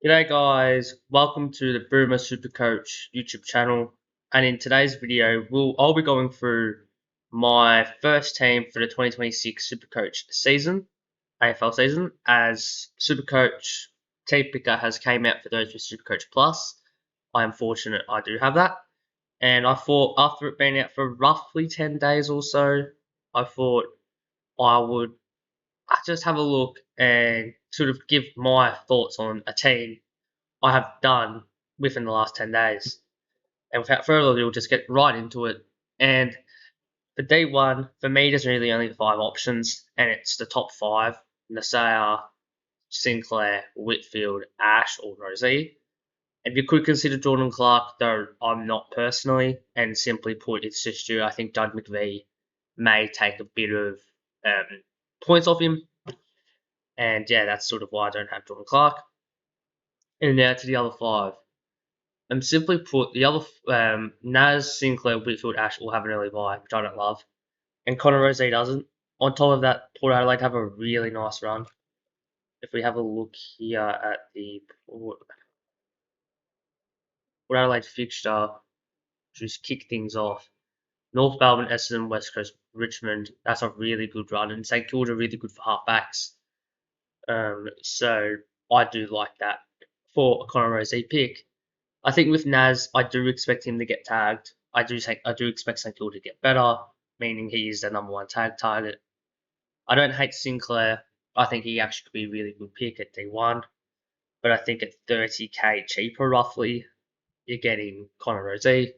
G'day guys, welcome to the AFL SuperCoach YouTube channel, and in today's video I'll be going through my first team for the 2026 SuperCoach season, AFL season, as SuperCoach Team Picker has came out for those with SuperCoach Plus. I am fortunate I do have that, and I thought after it being out for roughly 10 days or so, I thought I would just have a look and sort of give my thoughts on a team I have done within the last 10 days. And without further ado, we'll just get right into it. And for day one, for me, there's really only five options, and it's the top five: Nasaya, Sinclair, Whitfield, Ash, or Rosie. And you could consider Jordan Clark, though I'm not personally, and simply put, it's just due. I think Doug McVie may take a bit of points off him, and yeah, that's sort of why I don't have Jordan Clark. And now to the other five. Simply put, the other Naz, Sinclair, Whitfield, Ash all have an early bye, which I don't love, and Connor Rose doesn't. On top of that, Port Adelaide have a really nice run. If we have a look here at the Port Adelaide fixture, just kick things off. North Melbourne, Essendon, West Coast, Richmond. That's a really good run, and St Kilda really good for halfbacks. So I do like that for a Connor Rose pick. I think with Naz, I do expect him to get tagged. I do expect St Kilda to get better, meaning he is the number one tag target. I don't hate Sinclair. I think he actually could be a really good pick at D1, but I think at 30k cheaper roughly, you're getting Connor Rosé.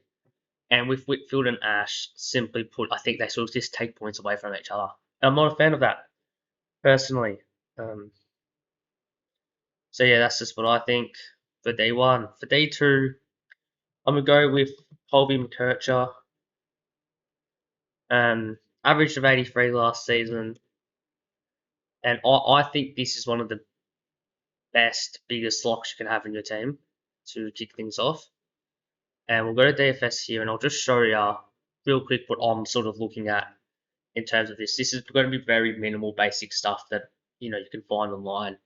And with Whitfield and Ash, simply put, I think they sort of just take points away from each other. And I'm not a fan of that, personally. So yeah, that's just what I think for D1. For D2, I'm going to go with Colby McKercher. Average of 83 last season. And I think this is one of the best, biggest locks you can have in your team to kick things off. And we'll go to DFS here, and I'll just show you real quick what I'm sort of looking at in terms of this. This is going to be very minimal, basic stuff that you can find online,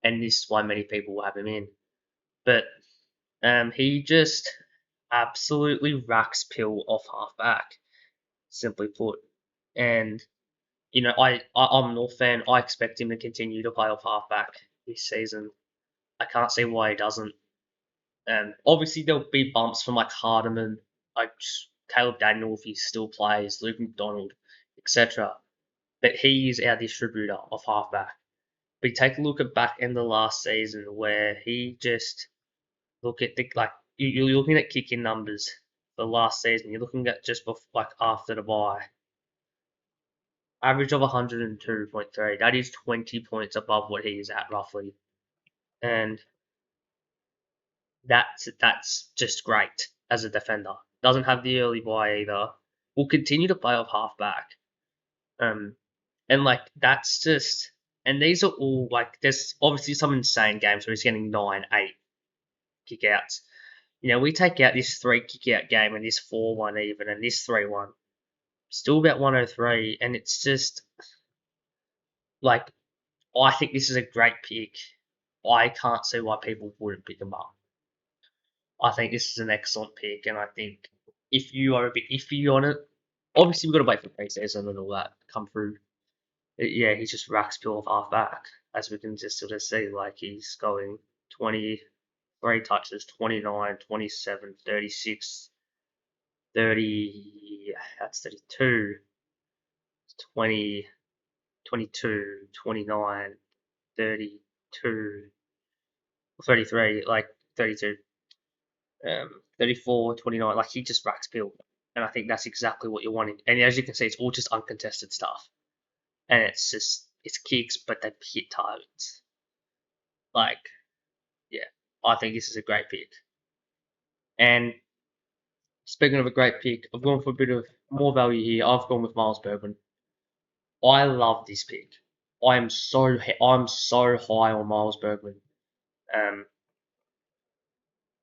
and this is why many people will have him in. But he just absolutely racks pill off halfback, simply put. And I'm a North fan. I expect him to continue to play off halfback this season. I can't see why he doesn't. Obviously, there'll be bumps from like Hardiman, like Caleb Daniel if he still plays, Luke McDonald, etc. But he's our distributor of halfback. But take a look at back in the last season where he just look at you're looking at kicking numbers for last season. You're looking at just before, after the bye. Average of 102.3. That is 20 points above what he is at roughly, and that's just great as a defender. Doesn't have the early bye either. Will continue to play off halfback. And that's just, and these are all there's obviously some insane games where he's getting 9, 8 kickouts. We take out this 3 kickout game and this 4-1 even and this 3-1. Still about 103, and it's just I think this is a great pick. I can't see why people wouldn't pick him up. I think this is an excellent pick, and I think if you are a bit iffy on it, obviously we've got to wait for pre-season and all that to come through. Yeah, he just racks pill off half back, as we can just sort of see. He's going 23 touches, 29, 27, 36, 30, that's 32, 20, 22, 29, 32, 33, 32, 34, 29. He just racks pill. And I think that's exactly what you're wanting. And as you can see, it's all just uncontested stuff. And it's kicks, but they hit targets. Yeah, I think this is a great pick. And speaking of a great pick, I've gone for a bit of more value here. I've gone with Miles Bourbon. I love this pick. I'm so high on Miles Bourbon.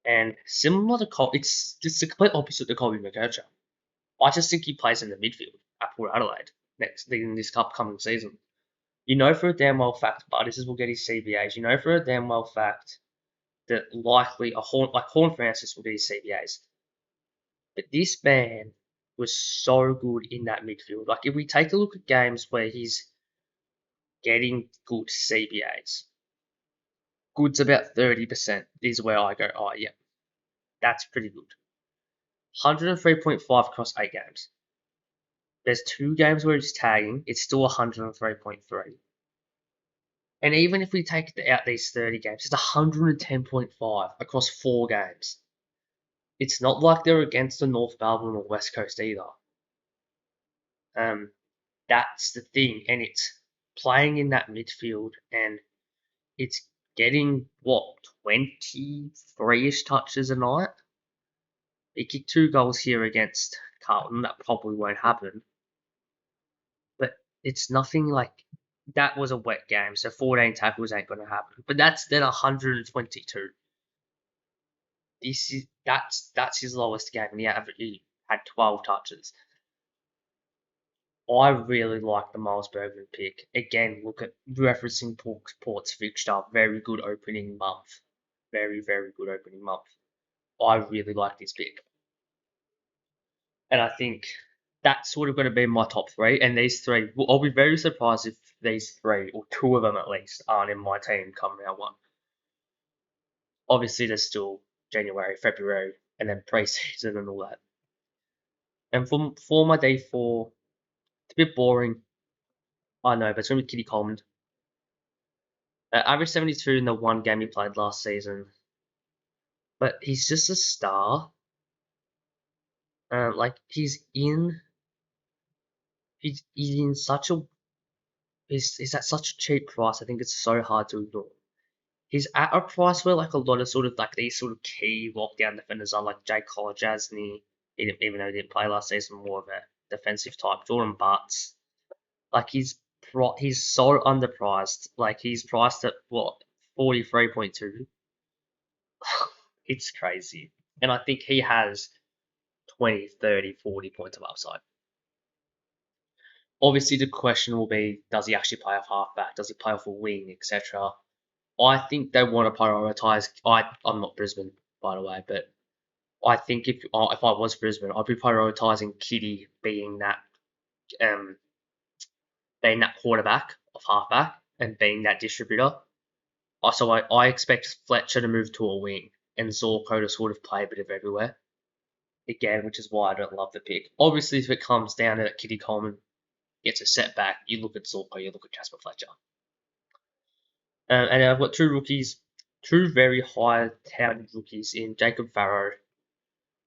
And similar to Cole, it's the complete opposite to Colby McKercher. I just think he plays in the midfield at Port Adelaide in this upcoming season. For a damn well fact, but this is we'll get his CBAs. For a damn well fact that likely Horn Francis will be his CBAs. But this man was so good in that midfield. Like if we take a look at games where he's getting good CBAs, good's about 30% is where I go, oh yeah, that's pretty good. 103.5 across 8 games. There's 2 games where he's tagging, it's still 103.3. And even if we take out these 30 games, it's 110.5 across 4 games. It's not like they're against the North Melbourne or West Coast either. That's the thing, and it's playing in that midfield, and it's getting 23-ish touches a night. He kicked 2 goals here against Carlton. That probably won't happen, but it's nothing like that was a wet game, so 14 tackles ain't going to happen. But that's then 122. That's his lowest game, and he had 12 touches. I really like the Miles Bergman pick. Again, look at referencing Port's fixture. Very good opening month. Very, very good opening month. I really like this pick. And I think that's sort of going to be my top 3. And these 3, I'll be very surprised if these 3, or 2 of them at least, aren't in my team come round 1. Obviously, there's still January, February, and then pre-season and all that. And for my D4, it's a bit boring. I know, but it's going to be Kitty Coleman. Average 72 in the 1 game he played last season. But he's just a star. He's in such a he's at such a cheap price. I think it's so hard to ignore. He's at a price where like a lot of sort of like these sort of key lockdown defenders are, like Jake Colajasny, even though he didn't play last season, more of a defensive type. Jordan Butts, like he's so underpriced. Like he's priced at what 43.2. It's crazy, and I think he has 20, 30, 40 points of upside. Obviously, the question will be, does he actually play off halfback? Does he play off a wing, etc.? I think they want to prioritise. I'm not Brisbane, by the way, but I think if I was Brisbane, I'd be prioritising Kitty being that quarterback of halfback and being that distributor. So I expect Fletcher to move to a wing and Zorko to sort of play a bit of everywhere. Again, which is why I don't love the pick. Obviously, if it comes down to Kitty Coleman gets a setback, you look at Zorko, you look at Jasper Fletcher. And I've got 2 rookies, 2 very high-touted rookies in Jacob Farrow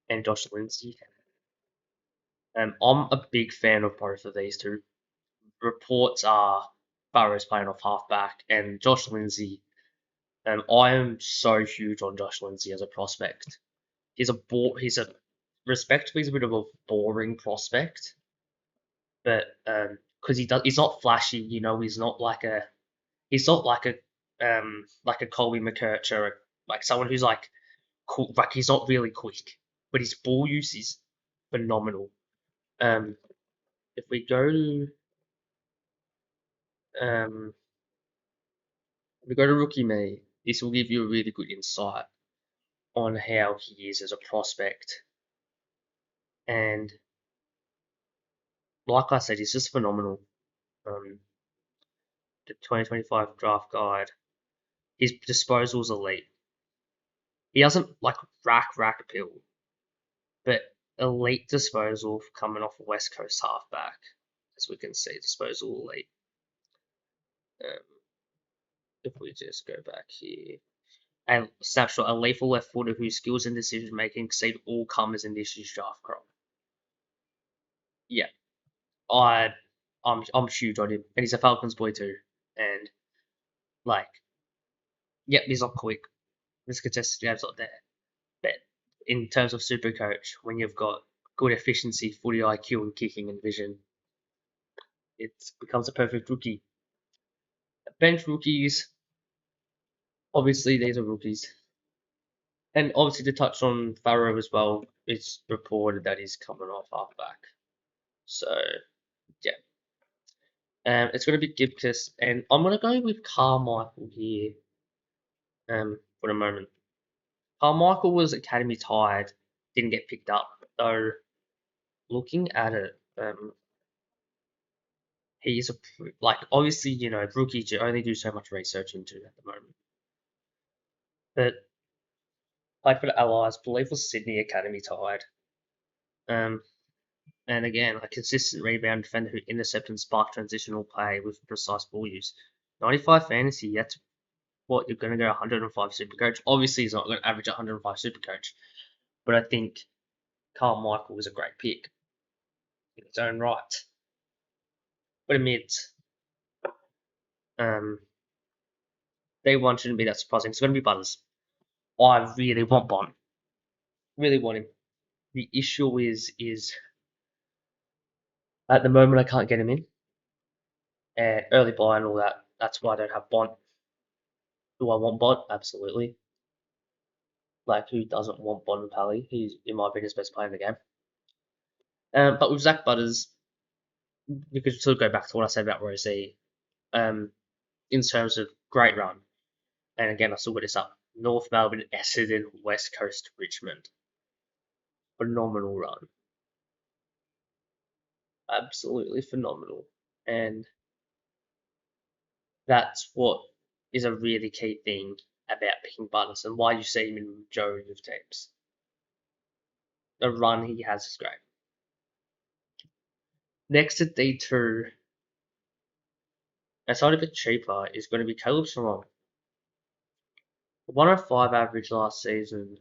and Josh Lindsay. I'm a big fan of both of these 2. Reports are Farrow's playing off halfback and Josh Lindsay. I am so huge on Josh Lindsay as a prospect. He's respectively, he's a bit of a boring prospect, but because he's not flashy, he's not like a Colby McKercher, or like someone who's like cool. Like he's not really quick, but his ball use is phenomenal. If we go to Rookie Me, this will give you a really good insight on how he is as a prospect. And like I said, he's just phenomenal. The 2025 draft guide, his disposal's elite. He doesn't like rack appeal, but elite disposal coming off a West Coast halfback, as we can see, disposal elite. If we just go back here, and snapshot, a lethal left footer whose skills and decision making exceed all comers in this year's draft crop. Yeah, I'm huge on him, and he's a Falcons boy too. And like, yep, he's not quick. This contested jab's not there, but in terms of super coach, when you've got good efficiency, footy IQ, and kicking and vision, it becomes a perfect rookie. Bench rookies, obviously these are rookies. And obviously to touch on Farrow as well, it's reported that he's coming off halfback. So, yeah. It's going to be Gibcus, and I'm going to go with Carmichael here for the moment. Carmichael was academy tied, didn't get picked up. Though looking at it, he's like obviously rookies you only do so much research into at the moment. But played for the Allies, believe was Sydney academy tied. And again, a consistent rebound defender who intercept and spark transitional play with precise ball use. 95 fantasy, that's what you're going to go 105 Supercoach. Obviously, he's not going to average 105 Supercoach, but I think Carmichael was a great pick in its own right. But amid day one shouldn't be that surprising. It's going to be Butters. I really want Bond. Really want him. The issue is at the moment I can't get him in. Early buy and all that. That's why I don't have Bond. Do I want Bond? Absolutely. Like, who doesn't want Bontempelli? He's, in my opinion, the best player in the game. But with Zach Butters, we could still go back to what I said about Rosie. In terms of great run, and again, I still got this up. North Melbourne, Essendon, West Coast, Richmond. Phenomenal run. Absolutely phenomenal. And that's what is a really key thing about picking Butters and why you see him in the majority of teams. The run he has is great. Next at D2, outside a bit cheaper, is going to be Caleb Sarong. 105 average last season.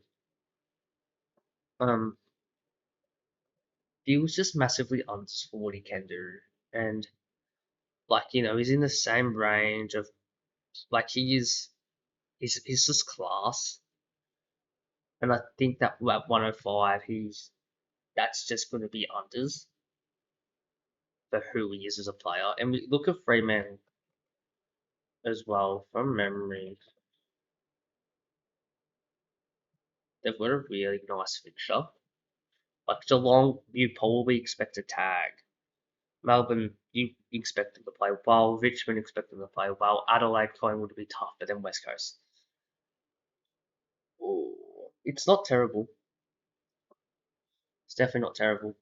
He was just massively under for what he can do. And he's in the same range of he's just class. And I think that at 105 that's just gonna be unders for who he is as a player. And we look at Freeman as well from memory. They've got a really nice fixture. Like Geelong, you probably expect a tag. Melbourne, you expect them to play well. Richmond expect them to play well. Adelaide, Collingwood would be tough, but then West Coast. Ooh, it's not terrible. It's definitely not terrible.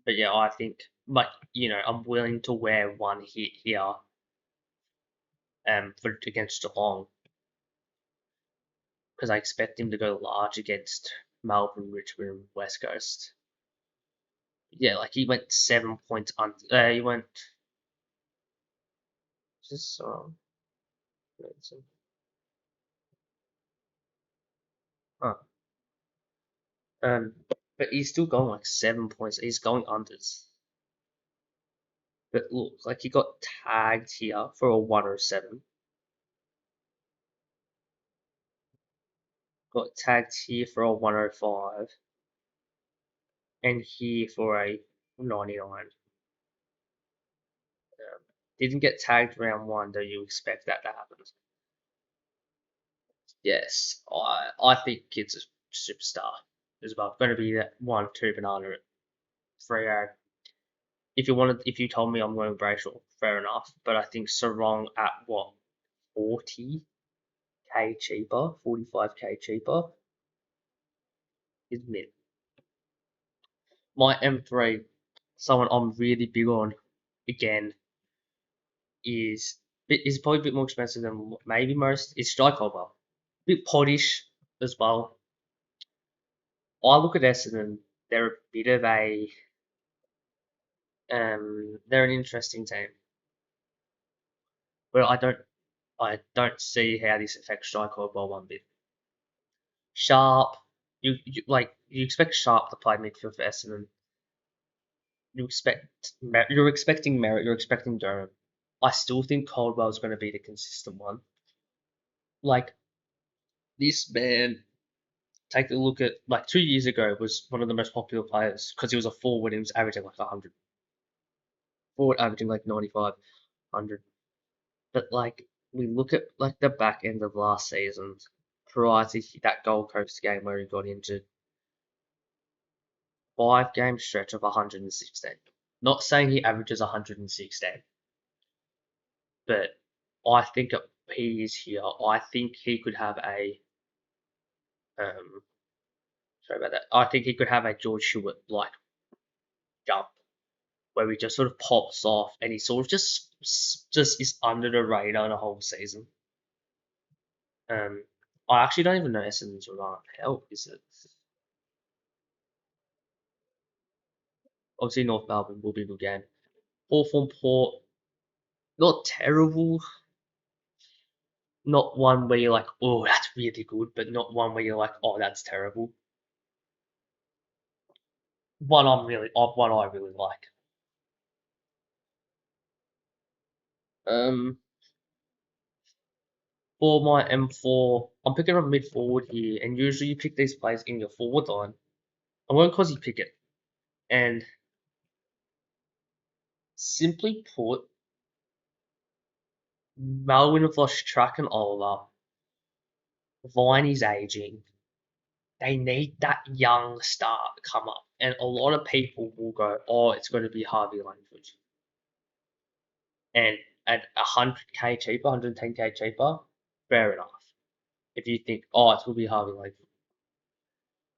But yeah, I think I'm willing to wear one hit here for against Geelong because I expect him to go large against Melbourne, Richmond, and West Coast. Yeah, like he went 7 points under. He went just huh. But he's still going like 7 points. He's going unders. But look, like he got tagged here for a 107. Got tagged here for a 105. And here for a 99. Didn't get tagged round one, though you expect that to happen. Yes, I think it's a superstar as well. Going to be that 1-2 banana at Freo. If you told me I'm going Brayshaw, fair enough. But I think Sarong at what 40k cheaper, 45k cheaper is mid. My M3, someone I'm really big on, again, is probably a bit more expensive than maybe most. Is Strike Caldwell. Bit pottish as well. I look at Essendon, they're a bit of they're an interesting team. But I don't see how this affects Strike Caldwell one bit. Sharp, you expect Sharp to play midfield for Essendon. You're expecting Merritt, you're expecting Durham. I still think Caldwell's going to be the consistent one. Like this man, take a look at 2 years ago was one of the most popular players because he was a forward and he was averaging like 100. Forward averaging like 95, 100. But we look at the back end of last season prior to that Gold Coast game where he got injured. 5 game stretch of 116. Not saying he averages 116, but I think he is here. I think he could have a Um, sorry about that. I think he could have a George Hewitt like jump where he just sort of pops off and he sort of just is under the radar the whole season. Um, I actually don't even know Essendon's run. How is it? Obviously, North Melbourne will be a good game. Hawthorn Port, not terrible. Not one where you're like, oh, that's really good, but not one where you're like, oh, that's terrible. One I really like. Um, for my M4, I'm picking up mid forward here, and usually you pick these players in your forward line. I'm going Cozzy Pickett, and simply put, Melbourne have lost track and Oliver. Viney's aging. They need that young star to come up, and a lot of people will go, "Oh, it's going to be Harvey Langford," and at 100k cheaper, 110k cheaper, fair enough. If you think, "Oh, it will be Harvey Langford,"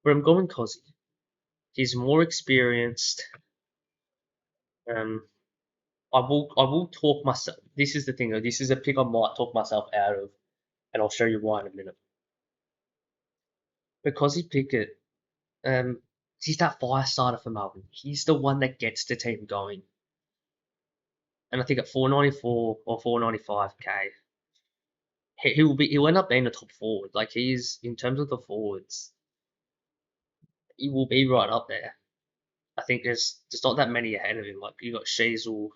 but I'm going Cozzy. He's more experienced. Um, I will talk myself. This is the thing though. This is a pick I might talk myself out of, and I'll show you why in a minute. Because he picked it. He's that fire starter for Melbourne. He's the one that gets the team going. And I think at 494 or 495k, he'll end up being a top forward. Like he's in terms of the forwards, he will be right up there. I think there's not that many ahead of him. Like you got Sheasel.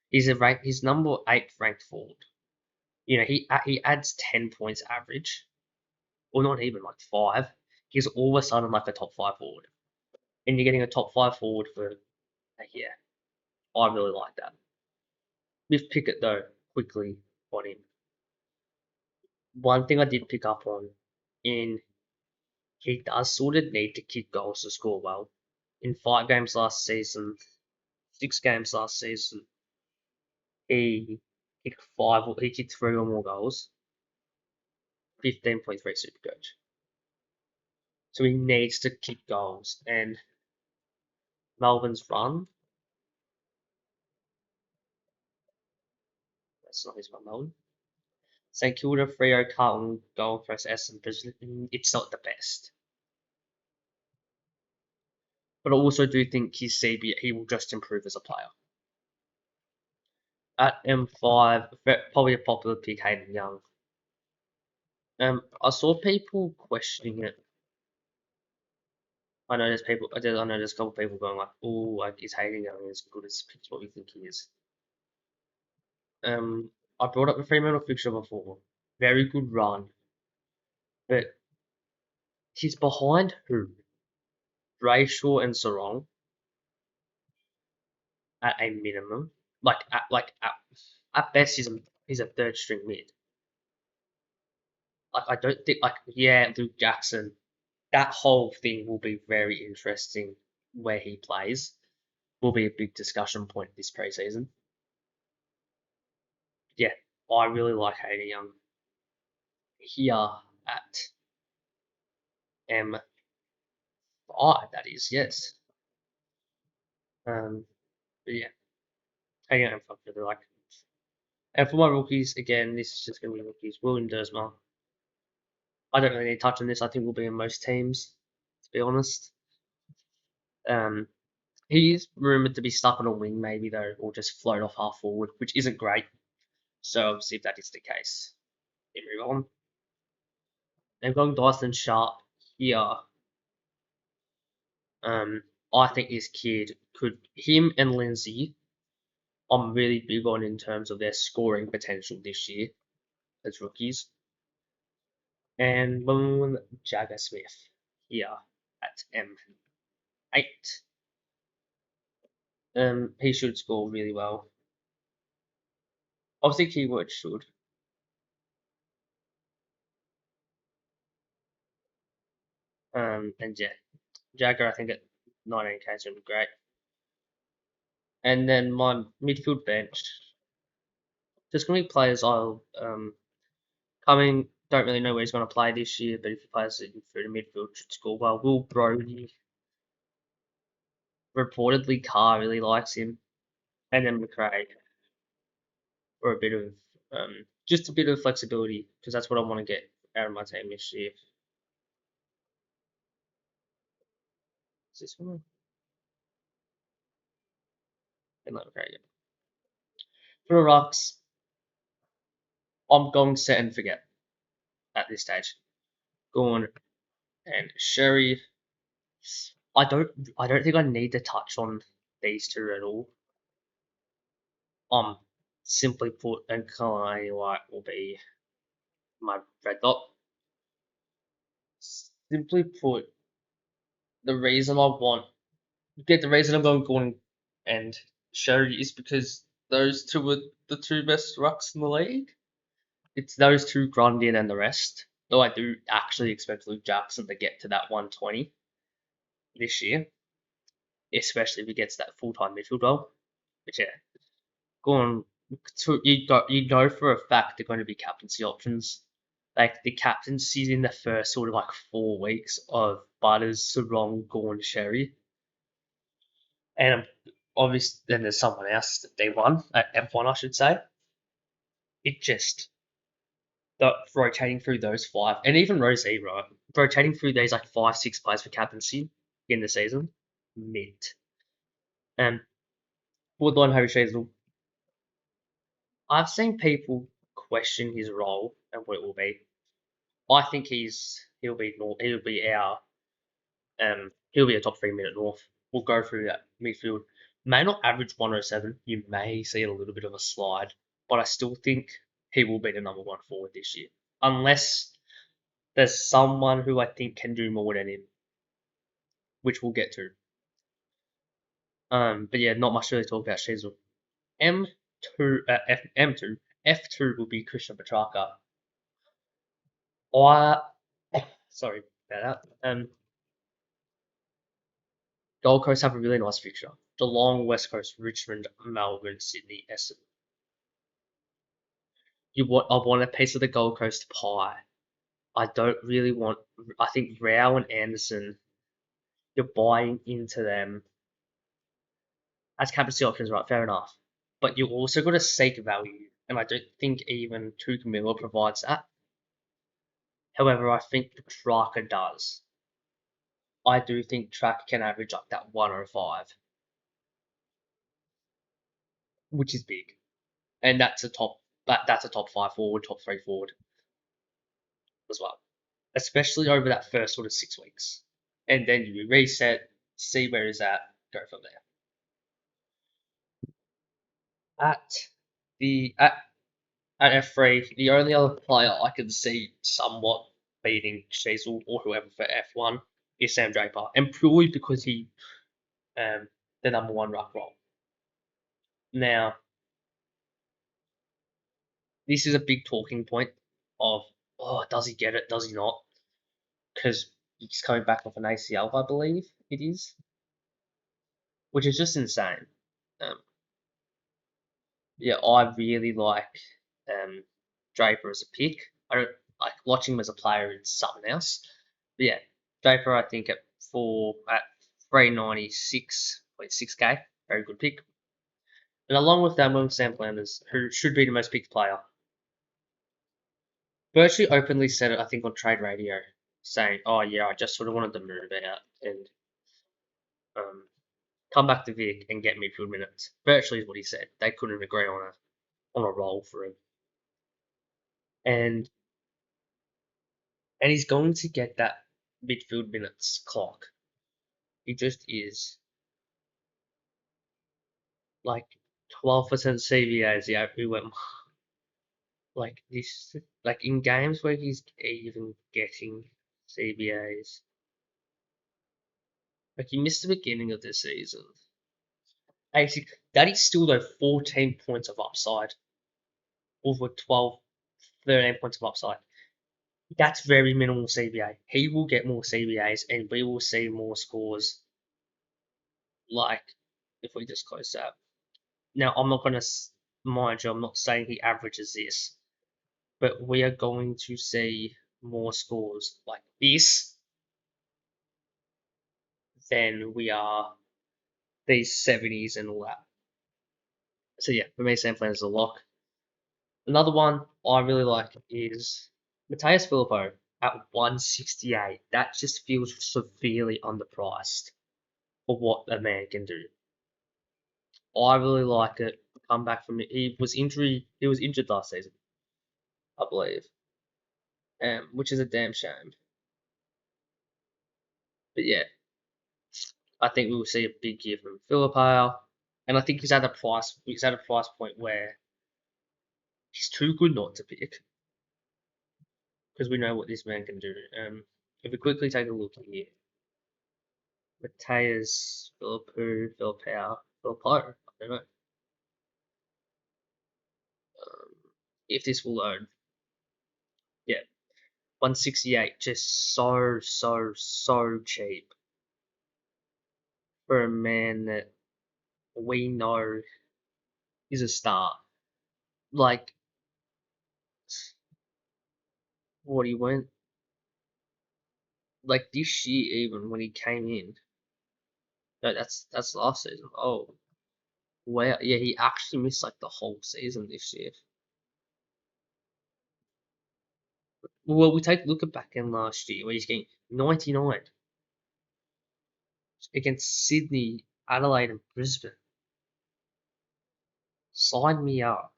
He's number 8 ranked forward. You know he adds 10 points average, or not even like 5. He's all of a sudden like a top 5 forward, and you're getting a top 5 forward for a year. I really like that. With Pickett though, quickly on him. One thing I did pick up on in he does sort of need to kick goals to score well. In 5 games last season, 6 games last season, he he kicked 3 or more goals, 15.3 Supercoach. So he needs to kick goals, and Melbourne's run. That's not his one, Melbourne. St Kilda, Freo, Carlton, Gold Coast, Essendon. It's not the best. But I also do think his CB he will just improve as a player. At M5, probably a popular pick, Hayden Young. I saw people questioning it. I know there's people. I know there's a couple of people going like, "Oh, like is Hayden Young as good as what we think he is?" I brought up the Fremantle fixture before. Very good run, but he's behind who? Brayshaw and Sarong at a minimum. At best, he's a third string mid. Like I don't think Luke Jackson. That whole thing will be very interesting where he plays. Will be a big discussion point this preseason. Yeah, I really like Hayden Young here at M5. That is yes. But yeah, Hayden Young I really like. And for my rookies, again, this is just going to be rookies. William Dersma. I don't really need to touch on this. I think will be in most teams, to be honest. He's rumoured to be stuck on a wing, maybe though, or just float off half forward, which isn't great. So obviously, if that is the case, we move on. They've got Dyson Sharp here. I think this kid him and Lindsay, I'm really big on in terms of their scoring potential this year as rookies. And Jagger Smith here at M8. He should score really well. Obviously, keyword should. And yeah, Jagger, I think at 19k is going to be great. And then my midfield bench, there's going to be players I'll coming Don't really know where he's going to play this year, but if he plays it through the midfield, should score well. Will Brody, reportedly Carr really likes him, and then McRae for a bit of just a bit of flexibility because that's what I want to get out of my team this year. Is this one? And let McRae. For the Rocks, I'm going set and forget at this stage. Going and Sherry. I don't think I need to touch on these two at all. Simply put, and Kalani White will be my red dot. Simply put, the reason the reason I'm going Gordon and Sherry is because those two are the two best rucks in the league. It's those two, Grundy and the rest. Though I do actually expect Luke Jackson to get to that 120 this year, especially if he gets that full-time midfield role. But yeah, going to you know for a fact they're going to be captaincy options. Like the captaincies in the first sort of like 4 weeks of Butters, Sarong, Gorn, Sherry, and obviously then there's someone else at D1 at F1 I should say. It just rotating through those five, and even Rose right, rotating through these like 5, 6 players for captaincy in the season, mint. And Woodline Harry Shazel, I've seen people question his role and what it will be. I think he'll be our he'll be a top 3 minute North. We'll go through that midfield. May not average 107. You may see a little bit of a slide, but I still think he will be the number one forward this year, unless there's someone who I think can do more than him, which we'll get to. But yeah, not much to really talk about Shizel. M2, F2 will be Christian Petrarca. Sorry about that. Gold Coast have a really nice fixture. Geelong, West Coast, Richmond, Melbourne, Sydney, Essendon. I want a piece of the Gold Coast pie. I don't really want. I think Rao and Anderson, you're buying into them as captaincy options, right? Fair enough. But you also got to seek value, and I don't think even Tuka Miller provides that. However, I think Petrarca does. I do think Track can average like that 105, which is big, and that's a top 5 forward, top 3 forward as well, especially over that first sort of 6 weeks, and then you reset, see where he's at, go from there. At the at F3, the only other player I can see somewhat beating Sheasel or whoever for F1 is Sam Draper, and purely because he the number one ruck role. Now, this is a big talking point of, does he get it? Does he not? Because he's coming back off an ACL, I believe it is, which is just insane. Um, yeah, I really like Draper as a pick. I don't like watching him as a player. It's something else. But yeah, Draper, I think at 396.6k, very good pick. And along with that, Sam Flanders, who should be the most picked player, virtually openly said it, I think, on Trade Radio, saying, "Oh yeah, I just sort of wanted to move out and um, come back to Vic and get midfield minutes." Virtually is what he said. They couldn't agree on a role for him, and he's going to get that midfield minutes clock. He just is like 12% CVAs. Yeah, we went like this, like in games where he's even getting CBAs. Like he missed the beginning of the season. Actually, that is still though 14 points of upside over 12, 13 points of upside. That's very minimal CBA. He will get more CBAs and we will see more scores. Like if we just close that. Now I'm not gonna mind you. I'm not saying he averages this, but we are going to see more scores like this than we are these 70s and all that. So yeah, for me, Sam Flanders is a lock. Another one I really like is Mateus Filippo at 168. That just feels severely underpriced for what a man can do. I really like it. Come back from it. He was injured last season, I believe, which is a damn shame. But yeah, I think we will see a big year from Filippo, and I think he's at a price. He's at a price point where he's too good not to pick because we know what this man can do. If we quickly take a look here, Mateus Filippo, I don't know if this will load. Yeah, 168, just so cheap for a man that we know is a star. Like what he went like this year, even when he came in. No, that's last season. Oh, wow, yeah, he actually missed like the whole season this year. Well, we take a look at back in last year where he's getting 99 against Sydney, Adelaide, and Brisbane. Sign me up.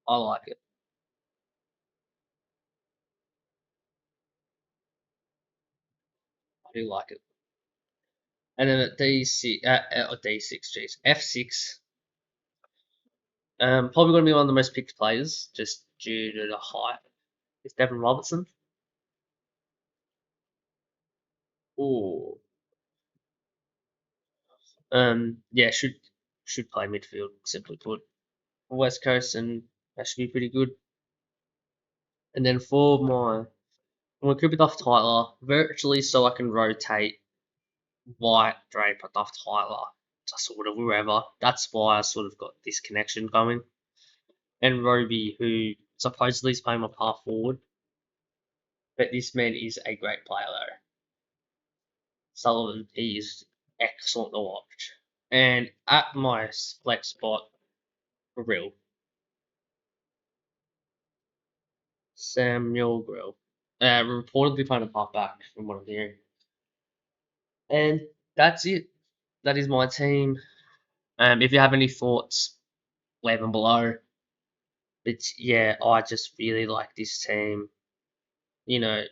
I like it. I do like it. And then at D6, geez, F6, probably going to be one of the most picked players just due to the hype. Is Devon Robertson. Ooh. Yeah, should play midfield, simply put. West Coast, and that should be pretty good. And then for my, I'm going to keep it off Tyler, virtually so I can rotate White, Draper, off Tyler, just sort of wherever. That's why I sort of got this connection going. And Roby, who supposedly is playing my path forward, but this man is a great player though. Sullivan, he is excellent to watch. And at my flex spot, for real, Samuel Grill. Reportedly playing a halfback from what I'm hearing. And that's it. That is my team. If you have any thoughts, leave them below. But yeah, I just really like this team. You know,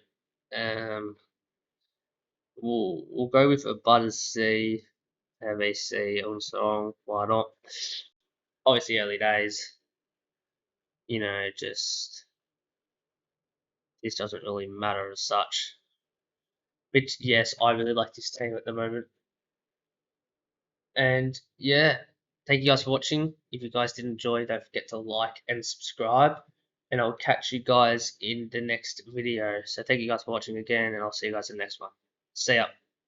um, we'll go with a Butters C, MVC on song. Why not? Obviously, early days. You know, just this doesn't really matter as such. But yes, I really like this team at the moment. And yeah, thank you guys for watching. If you guys did enjoy, don't forget to like and subscribe. And I'll catch you guys in the next video. So thank you guys for watching again, and I'll see you guys in the next one. See ya.